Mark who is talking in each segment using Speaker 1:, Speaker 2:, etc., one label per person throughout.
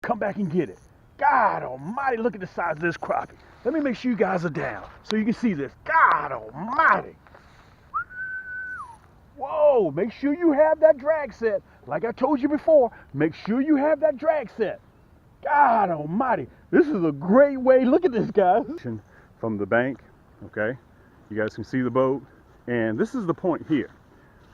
Speaker 1: come back and get it. God almighty, look at the size of this crappie. Let me make sure you guys are down so you can see this. God almighty. Whoa, make sure you have that drag set. Like I told you before, make sure you have that drag set. God almighty, this is a great way. Look at this, guys. From the bank, okay? You guys can see the boat. And this is the point here.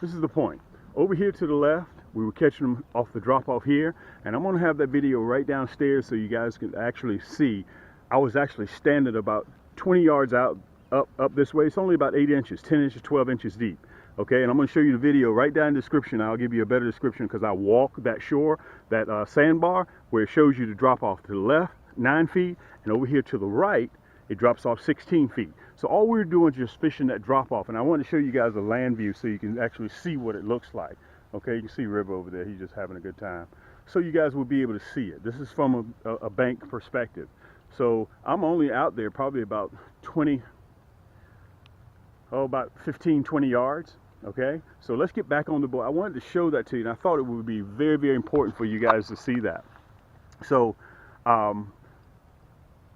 Speaker 1: This is the point. Over here to the left, we were catching them off the drop off here. And I'm gonna have that video right downstairs so you guys can actually see. I was actually standing about 20 yards out, up this way. It's only about 8 inches, 10 inches, 12 inches deep. Okay, and I'm going to show you the video right down in the description. I'll give you a better description because I walk that shore, that sandbar, where it shows you to drop off to the left 9 feet, and over here to the right, it drops off 16 feet. So all we're doing is just fishing that drop off, and I want to show you guys a land view so you can actually see what it looks like. Okay, you can see River over there. He's just having a good time. So you guys will be able to see it. This is from a bank perspective. So I'm only out there probably about 15, 20 yards. Okay, so let's get back on the boat. I wanted to show that to you, and I thought it would be very, very important for you guys to see that. So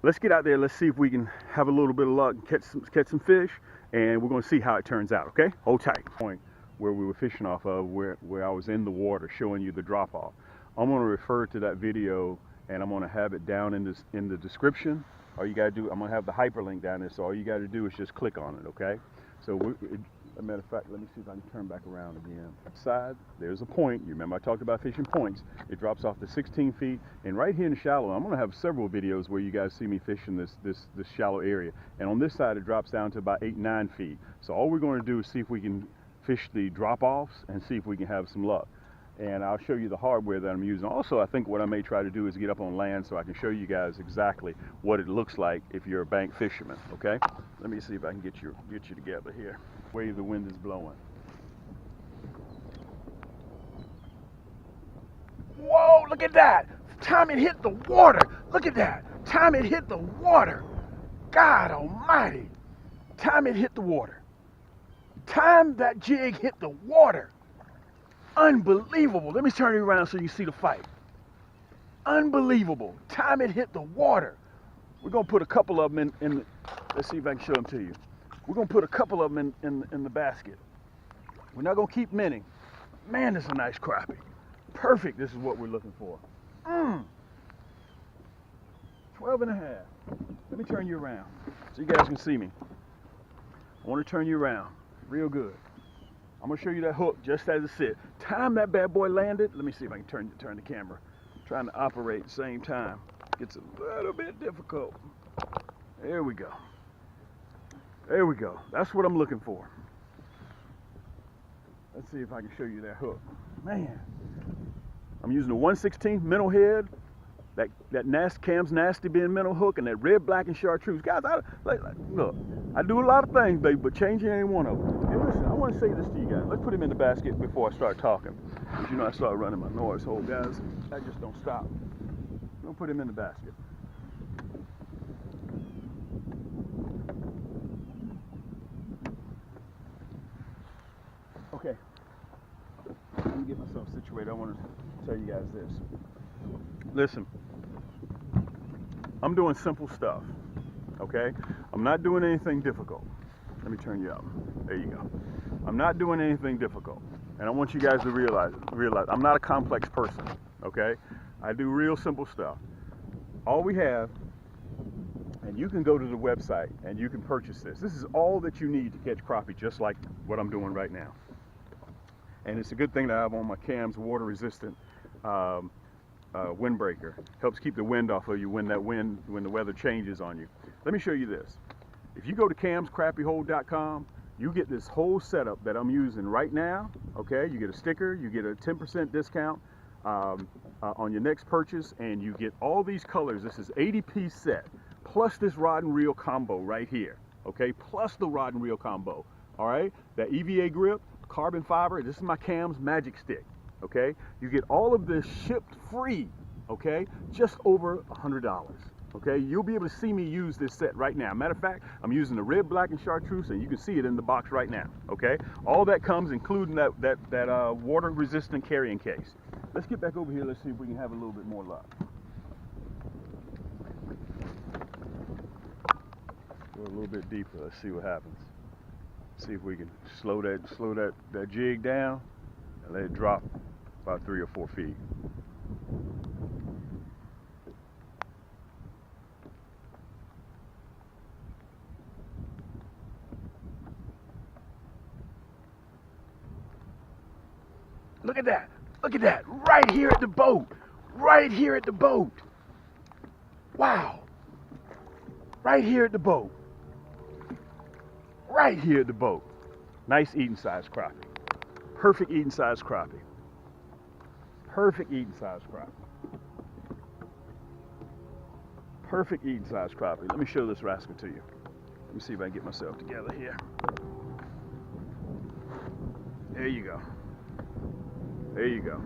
Speaker 1: let's get out there. Let's see if we can have a little bit of luck and catch some fish, and we're going to see how it turns out. Okay, hold tight. Point where we were fishing off of, where I was in the water showing you the drop off. I'm going to refer to that video, and I'm going to have it down in the description. All you got to do, I'm going to have the hyperlink down there, so all you got to do is just click on it. Okay, so as a matter of fact, let me see if I can turn back around again. Side, there's a point. You remember I talked about fishing points. It drops off to 16 feet. And right here in the shallow, I'm going to have several videos where you guys see me fishing this shallow area. And on this side, it drops down to about 8, 9 feet. So all we're going to do is see if we can fish the drop-offs and see if we can have some luck. And I'll show you the hardware that I'm using. Also, I think what I may try to do is get up on land so I can show you guys exactly what it looks like if you're a bank fisherman, okay? Let me see if I can get you together here. Way the wind is blowing. Whoa, look at that. Time it hit the water. Look at that. Time it hit the water. God almighty. Time it hit the water. Time that jig hit the water. Unbelievable. Let me turn it around so you can see the fight. Unbelievable. Time it hit the water. We're going to put a couple of them in let's see if I can show them to you. We're going to put a couple of them in the basket. We're not going to keep many. Man, this is a nice crappie. Perfect. This is what we're looking for. 12 and a half. Let me turn you around so you guys can see me. I want to turn you around real good. I'm going to show you that hook just as it sits. Time that bad boy landed. Let me see if I can turn the camera. Trying to operate at the same time. Gets a little bit difficult. There we go. There we go. That's what I'm looking for. Let's see if I can show you that hook. Man, I'm using a 1/16 minnow head. That Cam's Nasty Bin minnow hook and that red, black, and chartreuse. Guys, look, I do a lot of things, baby, but changing ain't one of them. And listen, I want to say this to you guys. Let's put him in the basket before I start talking. Because you know I start running my noise hole, guys. I just don't stop. We'll put him in the basket. Okay. Let me get myself situated. I want to tell you guys this. Listen, I'm doing simple stuff, okay? I'm not doing anything difficult. Let me turn you up. There you go. I'm not doing anything difficult. And I want you guys to realize I'm not a complex person, okay? I do real simple stuff. All we have, and you can go to the website and you can purchase this. This is all that you need to catch crappie, just like what I'm doing right now. And it's a good thing to have on my cams, water resistant windbreaker. Helps keep the wind off of you when the weather changes on you. Let me show you this. If you go to camscrappiehold.com, you get this whole setup that I'm using right now. Okay, you get a sticker, you get a 10% discount on your next purchase, and you get all these colors. This is 80-piece set, plus this rod and reel combo right here. Okay, plus the rod and reel combo. All right, that EVA grip, carbon fiber. This is my Cam's Magic Stick. Okay, you get all of this shipped free, okay, just over $100. Okay, you'll be able to see me use this set right now. Matter of fact, I'm using the red, black, and chartreuse, and you can see it in the box right now. Okay, all that comes including that water resistant carrying case. Let's get back over here. Let's see if we can have a little bit more luck. Go a little bit deeper. Let's see what happens. See if we can slow that jig down and let it drop about 3 or 4 feet. Look at that. Look at that. Right here at the boat. Right here at the boat. Wow. Right here at the boat. Right here at the boat. Nice eating size crappie. Perfect eating size crappie. Perfect eating size crappie. Perfect eating size crappie. Let me show this rascal to you. Let me see if I can get myself together here. There you go. There you go.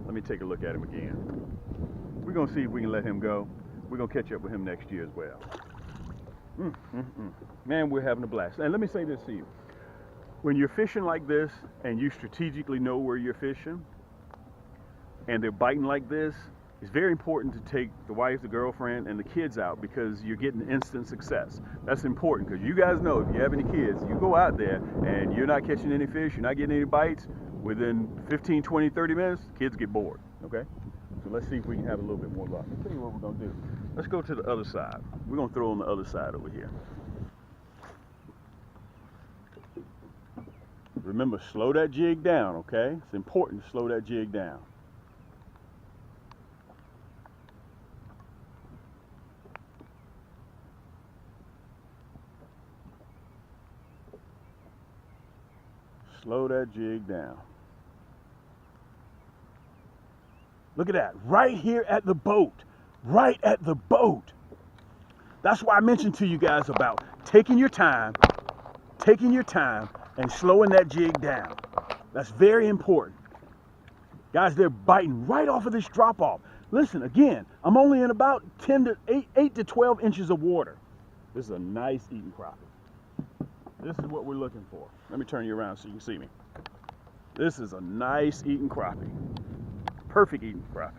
Speaker 1: Let me take a look at him again. We're going to see if we can let him go. We're going to catch up with him next year as well. Man, we're having a blast. And let me say this to you. When you're fishing like this and you strategically know where you're fishing and they're biting like this, it's very important to take the wife, the girlfriend, and the kids out because you're getting instant success. That's important because you guys know if you have any kids, you go out there and you're not catching any fish, you're not getting any bites, within 15, 20, 30 minutes, kids get bored, okay? So let's see if we can have a little bit more luck. I'll tell you what we're gonna do. Let's go to the other side. We're gonna throw on the other side over here. Remember, slow that jig down, okay? It's important to slow that jig down. Slow that jig down. Look at that, right here at the boat, right at the boat. That's why I mentioned to you guys about taking your time and slowing that jig down. That's very important. Guys, they're biting right off of this drop off. Listen, again, I'm only in about 8 to 12 inches of water. This is a nice eating crappie. This is what we're looking for. Let me turn you around so you can see me. This is a nice eating crappie. Perfect eating crappie.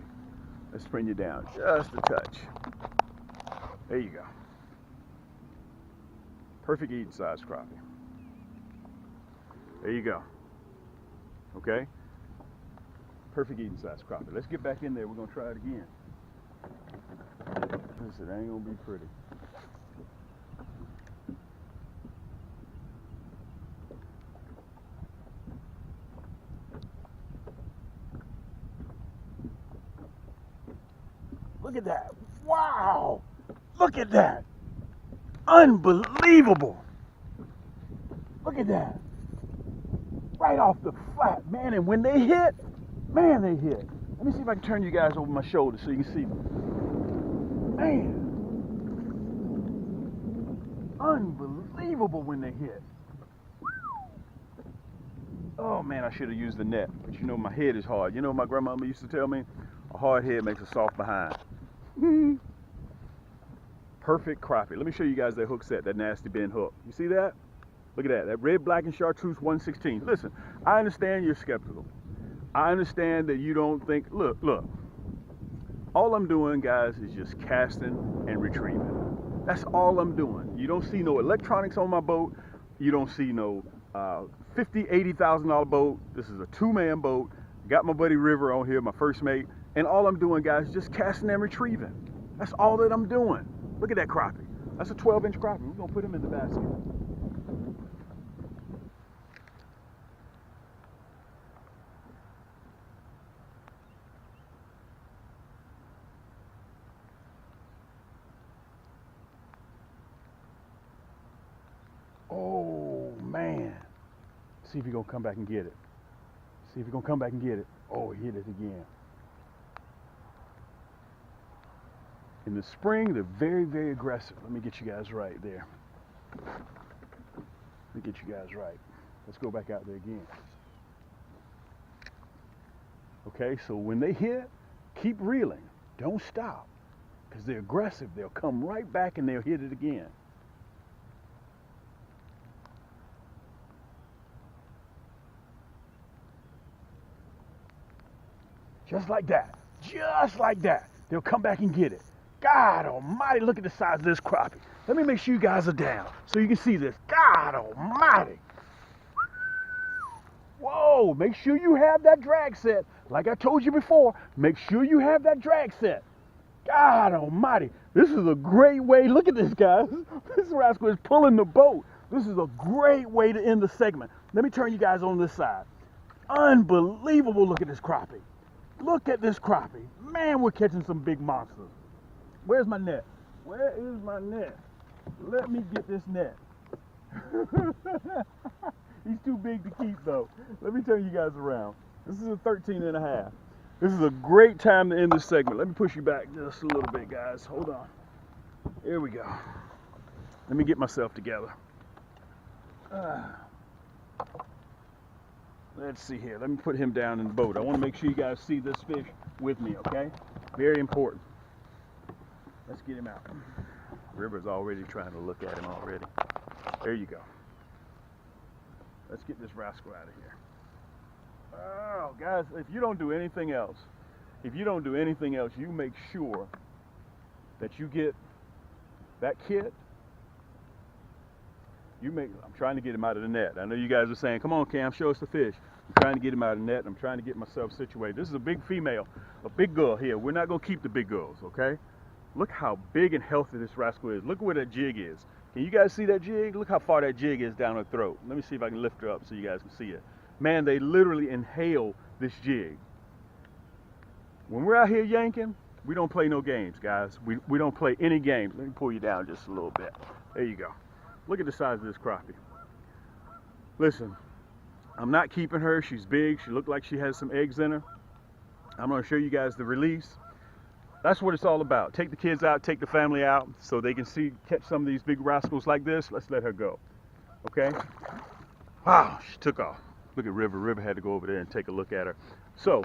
Speaker 1: Let's bring you down just a touch. There you go. Perfect eating size crappie. There you go. Okay? Perfect eating size crappie. Let's get back in there. We're going to try it again. Listen, it ain't going to be pretty. Look at that. Wow. Look at that. Unbelievable. Look at that. Right off the flat, man. And when they hit, man, they hit. Let me see if I can turn you guys over my shoulder so you can see. Man. Unbelievable when they hit. Oh, man, I should have used the net. But you know, my head is hard. You know, my grandmama used to tell me, a hard head makes a soft behind. Perfect crappie. Let me show you guys that hook set, that nasty bend hook. You see that? Look at that. That red, black, and chartreuse 116. Listen, I understand you're skeptical. I understand that you don't think, look. All I'm doing, guys, is just casting and retrieving. That's all I'm doing. You don't see no electronics on my boat. You don't see no $50,000, $80,000 boat. This is a 2-man boat. Got my buddy River on here, my first mate. And all I'm doing, guys, is just casting and retrieving. That's all that I'm doing. Look at that crappie. That's a 12-inch crappie. We're going to put him in the basket. Oh, man. See if he's going to come back and get it. See if he's going to come back and get it. Oh, he hit it again. In the spring, they're very, very aggressive. Let me get you guys right there. Let me get you guys right. Let's go back out there again. Okay, so when they hit, keep reeling. Don't stop. Because they're aggressive. They'll come right back and they'll hit it again. Just like that. Just like that. They'll come back and get it. God almighty, look at the size of this crappie. Let me make sure you guys are down so you can see this. God almighty. Whoa, make sure you have that drag set. Like I told you before, make sure you have that drag set. God almighty. This is a great way. Look at this, guys. This rascal is pulling the boat. This is a great way to end the segment. Let me turn you guys on this side. Unbelievable. Look at this crappie. Look at this crappie. Man, we're catching some big monsters. Where's my net? Where is my net? Let me get this net. He's too big to keep though. Let me turn you guys around. This is a 13 and a half. This is a great time to end this segment. Let me push you back just a little bit, guys. Hold on. Here we go. Let me get myself together. Let's see here. Let me put him down in the boat. I want to make sure you guys see this fish with me, okay? Very important. Let's get him out. River's already trying to look at him already. There you go. Let's get this rascal out of here. Oh, guys, if you don't do anything else, you make sure that you get that kit. I'm trying to get him out of the net. I know you guys are saying, come on, Cam, show us the fish. I'm trying to get him out of the net. I'm trying to get myself situated. This is a big female, a big girl here. We're not going to keep the big girls, okay? Look how big and healthy this rascal is. Look where that jig is. Can you guys see that jig? Look how far that jig is down her throat. Let me see if I can lift her up so you guys can see it. Man, they literally inhale this jig. When we're out here yanking, we don't play no games, guys. We don't play any games. Let me pull you down just a little bit. There you go. Look at the size of this crappie. Listen, I'm not keeping her. She's big. She looked like she has some eggs in her. I'm going to show you guys the release. That's what it's all about. Take the kids out, take the family out so they can catch some of these big rascals like this. Let's let her go. Okay? Wow, she took off. Look at River. River had to go over there and take a look at her. So,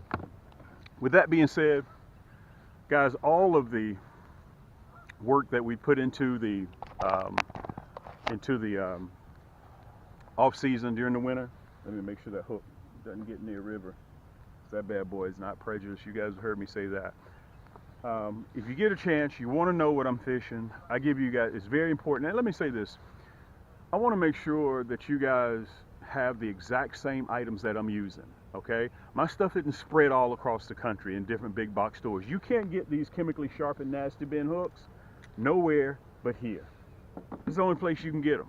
Speaker 1: with that being said, guys, all of the work that we put into the off season during the winter. Let me make sure that hook doesn't get near River. That bad boy is not prejudiced. You guys have heard me say that. If you get a chance, you want to know what I'm fishing, I give you guys, it's very important. And let me say this, I want to make sure that you guys have the exact same items that I'm using, okay? My stuff isn't spread all across the country in different big box stores. You can't get these chemically sharpened nasty bin hooks nowhere but here. This is the only place you can get them,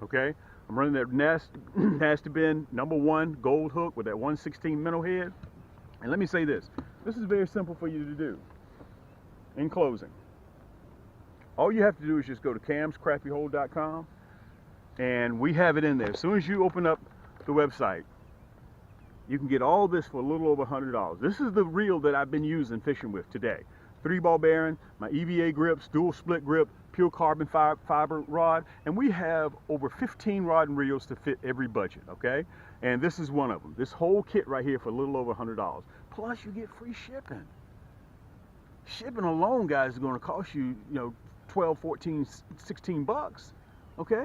Speaker 1: okay? I'm running that nasty bin #1 gold hook with that 1/16 minnow head. And let me say this is very simple for you to do. In closing, all you have to do is just go to camscrappiehole.com and we have it in there. As soon as you open up the website, you can get all this for a little over $100. This is the reel that I've been using fishing with today. 3-ball bearing, my EVA grips, dual split grip, pure carbon fiber rod, and we have over 15 rod and reels to fit every budget, okay? And this is one of them. This whole kit right here for a little over $100. Plus you get free shipping. Shipping alone, guys, is going to cost you, 12, 14, 16 bucks, okay?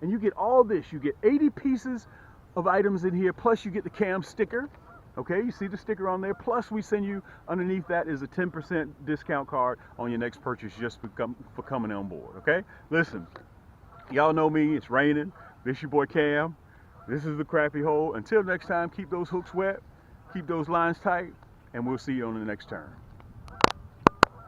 Speaker 1: And you get all this. You get 80 pieces of items in here, plus you get the Cam sticker, okay? You see the sticker on there, plus we send you, underneath that is a 10% discount card on your next purchase just for coming on board, okay? Listen, y'all know me, it's raining. This your boy Cam. This is the Crappie Hole. Until next time, keep those hooks wet, keep those lines tight, and we'll see you on the next turn.